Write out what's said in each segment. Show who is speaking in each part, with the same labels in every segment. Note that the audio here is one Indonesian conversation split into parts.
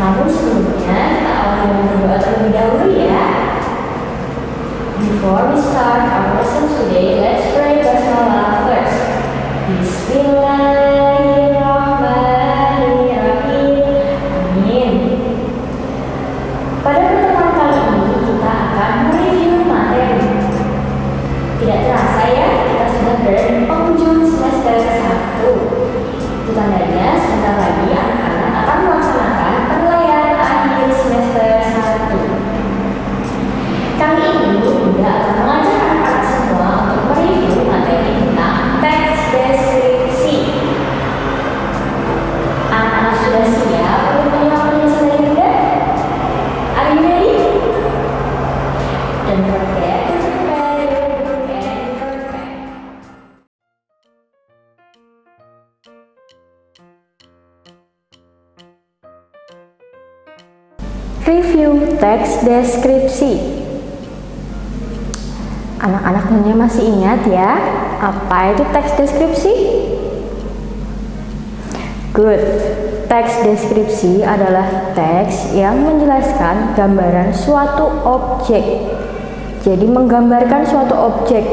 Speaker 1: Namun sebelumnya, kita awali dengan berdoa terlebih dahulu ya. Before we start our lesson today, let's pray basmalah first. Bismillahirrahmanirrahim. Amin. Pada pertemuan kali ini kita akan mereview materi. Tidak terasa ya, kita sudah berada di penghujung semester 1. Itu tandanya sebentar lagi anak-anak akan melaksanakan penilaian akhir semester 1. Kali ini Bunda akan mengajak anak-anak semua untuk mereview materi tentang teks deskripsi. Anak-anak sudah siap untuk menyimak penjelasan dari Bunda? Are you ready? Don't forget to prepare your book and your pen. Review teks deskripsi. Anak-anak tentunya masih ingat ya, apa itu teks deskripsi? Good. Teks deskripsi adalah teks yang menjelaskan gambaran suatu objek. Jadi menggambarkan suatu objek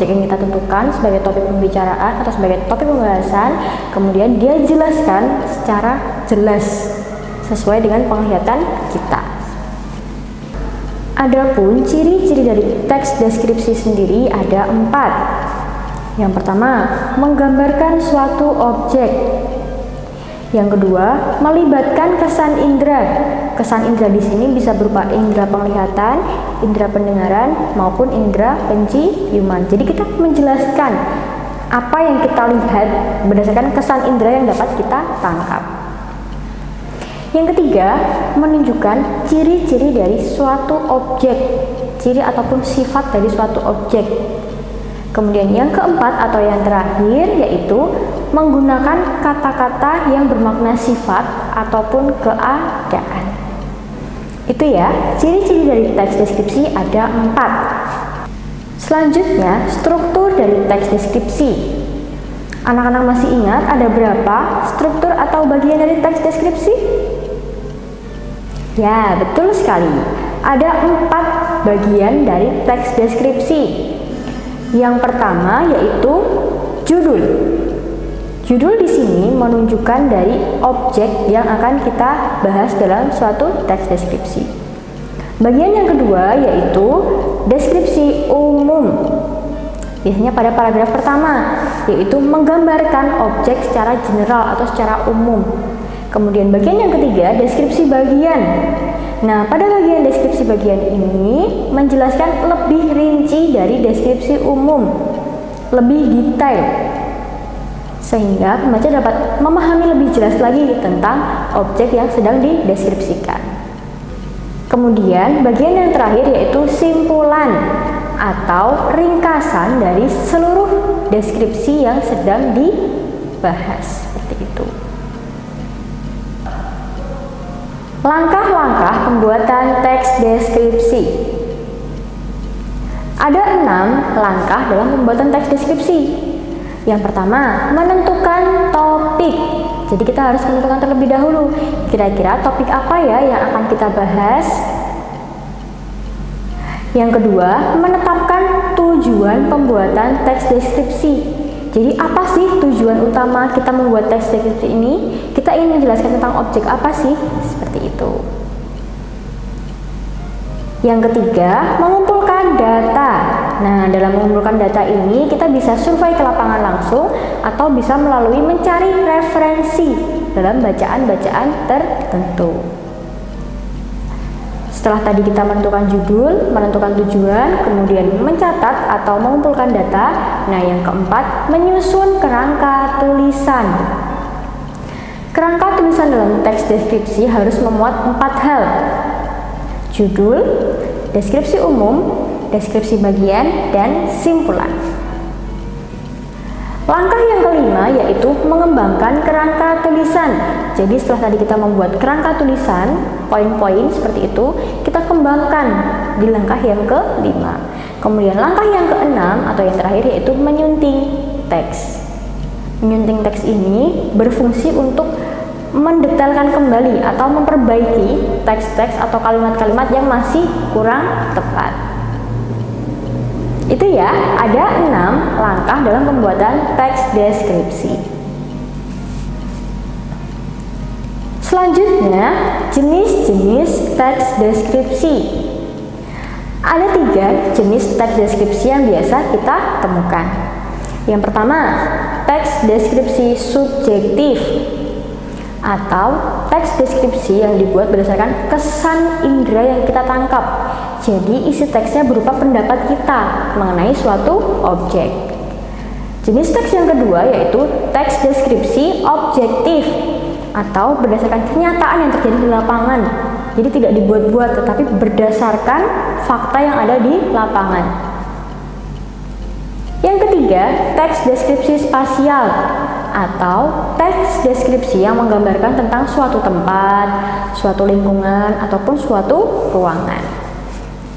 Speaker 1: yang kita tentukan sebagai topik pembicaraan atau sebagai topik pembahasan, kemudian dia jelaskan secara jelas sesuai dengan penglihatan kita. Adapun ciri-ciri dari teks deskripsi sendiri ada 4. Yang pertama, menggambarkan suatu objek. Yang kedua, melibatkan kesan indera. Kesan indera di sini bisa berupa indera penglihatan, indera pendengaran, maupun indera penciuman. Jadi kita menjelaskan apa yang kita lihat berdasarkan kesan indera yang dapat kita tangkap. Yang ketiga, menunjukkan ciri-ciri dari suatu objek, ciri ataupun sifat dari suatu objek. Kemudian yang keempat atau yang terakhir yaitu menggunakan kata-kata yang bermakna sifat ataupun keadaan. Itu ya, ciri-ciri dari teks deskripsi ada 4. Selanjutnya, struktur dari teks deskripsi. Anak-anak masih ingat ada berapa struktur atau bagian dari teks deskripsi? Ya, betul sekali. Ada 4 bagian dari teks deskripsi. Yang pertama yaitu judul. Judul di sini menunjukkan dari objek yang akan kita bahas dalam suatu teks deskripsi. Bagian yang kedua yaitu deskripsi umum. Biasanya pada paragraf pertama, yaitu menggambarkan objek secara general atau secara umum. Kemudian bagian yang ketiga, deskripsi bagian. Nah, pada bagian deskripsi bagian ini menjelaskan lebih rinci dari deskripsi umum, lebih detail, sehingga pembaca dapat memahami lebih jelas lagi tentang objek yang sedang dideskripsikan. Kemudian bagian yang terakhir yaitu simpulan atau ringkasan dari seluruh deskripsi yang sedang dibahas, seperti itu. Langkah-langkah pembuatan teks deskripsi. Ada 6 langkah dalam pembuatan teks deskripsi. Yang pertama, menentukan topik. Jadi kita harus menentukan terlebih dahulu, kira-kira topik apa ya yang akan kita bahas. Yang kedua, menetapkan tujuan pembuatan teks deskripsi. Jadi apa sih tujuan utama kita membuat teks deskripsi ini? Kita ingin menjelaskan tentang objek apa sih? Seperti itu. Yang ketiga, mengumpulkan data. Nah, dalam mengumpulkan data ini kita bisa survei ke lapangan langsung atau bisa melalui mencari referensi dalam bacaan-bacaan tertentu. Setelah tadi kita menentukan judul, menentukan tujuan, kemudian mencatat atau mengumpulkan data. Nah, yang keempat, menyusun kerangka tulisan. Kerangka tulisan dalam teks deskripsi harus memuat 4 hal. Judul, deskripsi umum, deskripsi bagian, dan simpulan. Langkah yang kelima yaitu mengembangkan kerangka tulisan. Jadi setelah tadi kita membuat kerangka tulisan, poin-poin seperti itu, kita kembangkan di langkah yang kelima. Kemudian langkah yang keenam atau yang terakhir yaitu menyunting teks. Menyunting teks ini berfungsi untuk mendetailkan kembali atau memperbaiki teks-teks atau kalimat-kalimat yang masih kurang tepat. Itu ya, ada 6 langkah dalam pembuatan teks deskripsi. Selanjutnya, jenis-jenis teks deskripsi. Ada 3 jenis teks deskripsi yang biasa kita temukan. Yang pertama, teks deskripsi subjektif atau teks deskripsi yang dibuat berdasarkan kesan indera yang kita tangkap. Jadi isi teksnya berupa pendapat kita mengenai suatu objek. Jenis teks yang kedua yaitu teks deskripsi objektif atau berdasarkan kenyataan yang terjadi di lapangan. Jadi tidak dibuat-buat tetapi berdasarkan fakta yang ada di lapangan. Yang ketiga, teks deskripsi spasial atau teks deskripsi yang menggambarkan tentang suatu tempat, suatu lingkungan, ataupun suatu ruangan.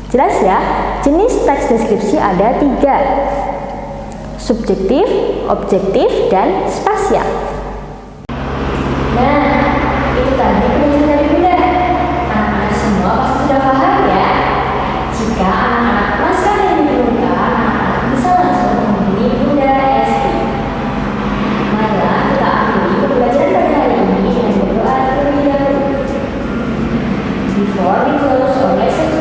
Speaker 1: Jelas ya, jenis teks deskripsi ada 3, subjektif, objektif, dan spasial. Nah, itu tadi penjelasan dari Bunda. Anak-anak semua pasti sudah paham ya? Jika anak-anak naskah yang diperlukan, anak-anak bisa langsung menghubungi Bunda Esti. Marilah kita akhiri pembelajaran pada hari ini dengan berdoa terlebih dahulu. Before we close our lesson